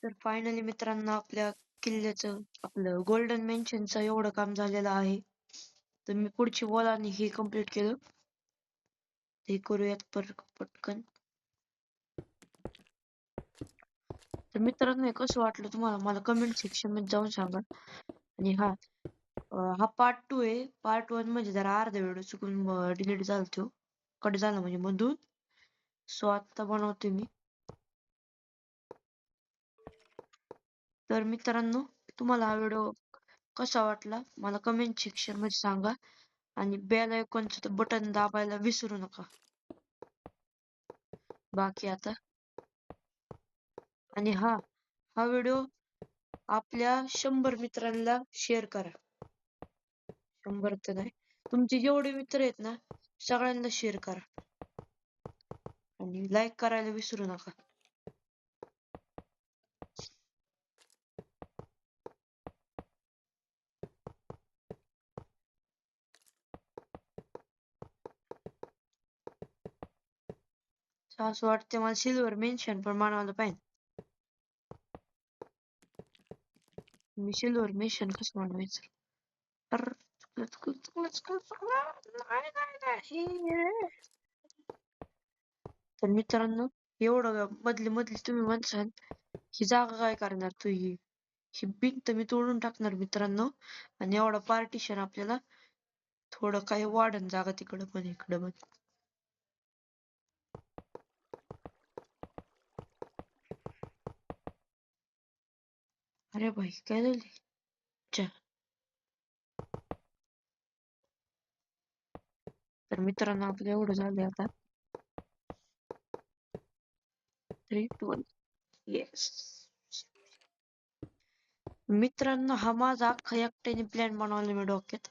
तर फायनली मित्रांनो आपल्या किल्ल्याचं आपलं गोल्डन मेन्शनचं एवढं काम झालेलं आहे. तर मी पुढची वॉल आणि हे कम्प्लीट केलं. ते करूयात पटकन. तर मित्रांनो हे कसं वाटलं तुम्हाला मला कमेंट सेक्शन मध्ये जाऊन सांगा. आणि हा पार्ट 2 आहे. पार्ट 1 मध्ये जरा अर्धा व्हिडिओ चुकून डिलीट झाला तो. कट झाला म्हणजे मधून. सो आता बनवते मी. तर मित्रांनो तुम्हाला हा व्हिडिओ कसा वाटला मला कमेंट सेक्शन मध्ये सांगा. आणि बेल आयकॉनचं बटन दाबायला विसरू नका. बाकी आता आणि हा व्हिडिओ आपल्या 100 मित्रांना शेअर करा. 100 तर नाही, तुमचे जेवढे मित्र आहेत ना सगळ्यांना शेअर करा आणि लाईक करायला विसरू नका. असं वाटतं मला सिल्वर मेन्शन पण बनवायला पाहिजे. मी सिल्वर मेन्शन कसं बनवायचं? तर मित्रांनो एवढं मधली तुम्ही म्हणसाल ही जागा काय करणार तू? ही भिंत मी तोडून टाकणार मित्रांनो. आणि एवढा पार्टिशन आपल्याला थोडं काही वाढन जागा तिकडं पण इकडं पण. अरे भाई काय झाली? अच्छा. तर मित्रांनो आपलं एवढं झालंय आता. 3, 2, 1 येस. मित्रांनो हा माझा अख्खा एकट्याने प्लॅन बनवला मी डोक्यात.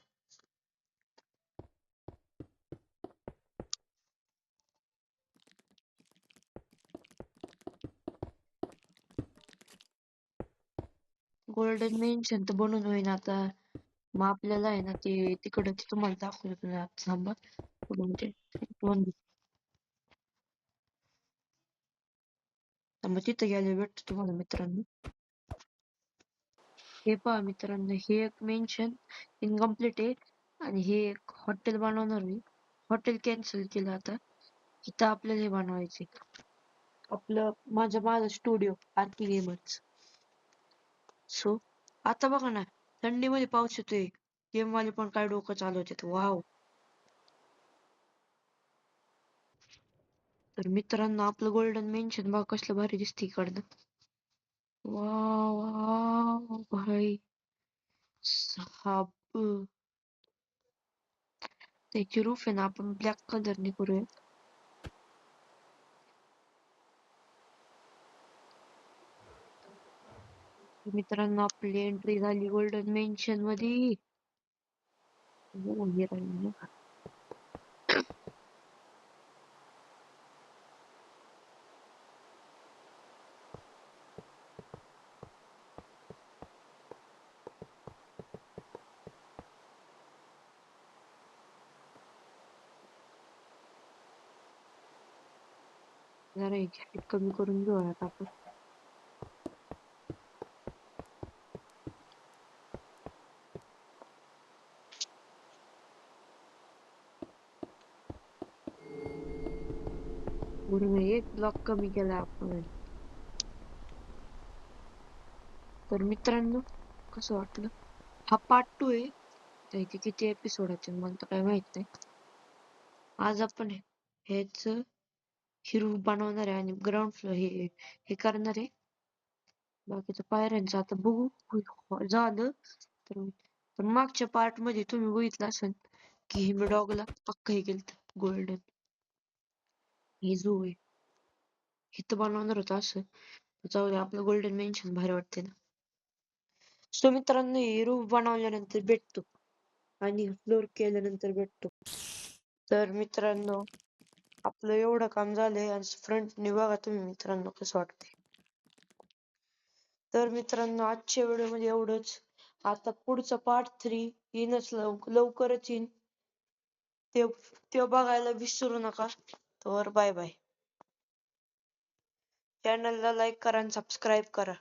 गोल्डन मेन्शन तर बनून होईन आता. मग आपल्याला आहे ना ते तिकडं तुम्हाला दाखवलं ना थांबा. कुठून मग तिथं गेले भेटतो तुम्हाला मित्रांनो. हे पहा मित्रांनो हे एक मेन्शन इनकम्प्लीट आहे. आणि हे एक हॉटेल बनवणार मी. हॉटेल कॅन्सल केलं आता. इथं आपल्याला हे बनवायचे आपलं माझा स्टुडिओ आरती गेमर्स. सो आता बघा ना थंडीमध्ये पाऊस येतोय. गेम वाले पण काय डोकं चालवतात. वाव. तर मित्रांनो आपलं गोल्डन मेन्शन बघा कसलं भारी दिसते इकडनं. वाव भाई साहब. त्याची रूफ आहे ना आपण ब्लॅक कलरने करूया. मित्रांनो आपली एंट्री झाली गोल्डन मेन्शन मध्ये. हो हे राहिलं ना. जरा एक हाईट कमी करून घेऊया आता आपण. पूर्ण एक ब्लॉक कमी केला आपण. तर मित्रांनो कसं वाटलं? हा पार्ट 2 आहे. त्याचे किती एपिसोड आहेत मला तर काही माहित नाही. आज आपण हेच हिरो बनवणार आहे आणि ग्राउंड फ्लोर हे करणार आहे. बाकीचं पायऱ्यांचं आता बघू झालं तर. पण मागच्या पार्ट मध्ये तुम्ही बघितलं असेल की मी डॉगला पक्क हे केलं गोल्डन. हे जो आहे इथं बनवणार होतं असं. जाऊ दे आपलं गोल्डन मेन्शन भारी वाटते ना. सो मित्रांनो हे रूफ बनवल्यानंतर भेटतो आणि फ्लोर केल्यानंतर भेटतो. तर मित्रांनो आपलं एवढं काम झालंय आणि फ्रंटने बघा तुम्ही मित्रांनो कसं वाटतंय. तर मित्रांनो आजच्या व्हिडिओ मध्ये एवढंच. आता पुढचं पार्ट 3 येईनच लवकरच येईन. ते बघायला विसरू नका. तर बाय बाय. चॅनलला लाईक करा आणि सबस्क्राईब करा.